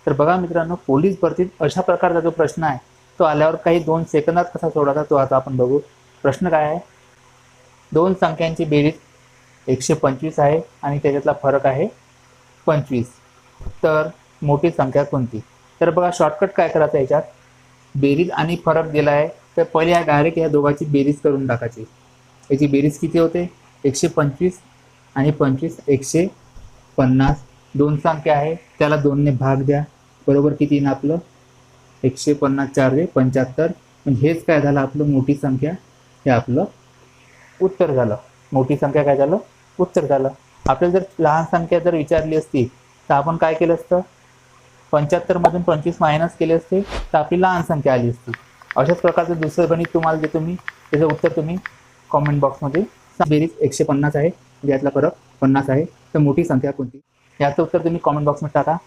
तर बघा मित्रांनो, पोलीस भरतीत अशा प्रकारचा जो प्रश्न आहे तो आल्यावर काही 2 सेकंदात कसा सोडवायचा तो आता आपण बघू. प्रश्न काय आहे, दोन संख्यांची बेरीज 125 आहे आणि त्याच्यातला फरक आहे 25, तर मोठी संख्या कोणती. तर बघा शॉर्टकट काय करायचं, याच्यात बेरीज आणि फरक दिला आहे तर पहिले या डायरेक्ट या दोघांची बेरीज करून टाकायची. याची बेरीज किती होते, 125 आणि 25 150. दोन संख्या आहे त्याला 2 ने भाग द्या, बरोबर किती ना आपलं 150 4 75. म्हणजे हेच काय झालं आपलं मोठी संख्या, हे आपलं उत्तर झालं. मोठी संख्या काय झालं, उत्तर झालं. आपल्याला जर लहान संख्या जर विचारली असती तर आपण काय केलं असतं, 75 मधून 25 मायनस केले असते तर आपली लहान संख्या आली असती. अशाच प्रकारचं दुसरं गणित तुम्हाला देतो मी, त्याचं उत्तर तुम्ही कॉमेंट बॉक्समध्ये. बेरीज 150 आहे, यातला फरक 50 आहे, तर मोठी संख्या कोणती, याचं उत्तर तुम्ही कॉमेंट बॉक्समध्ये टाका.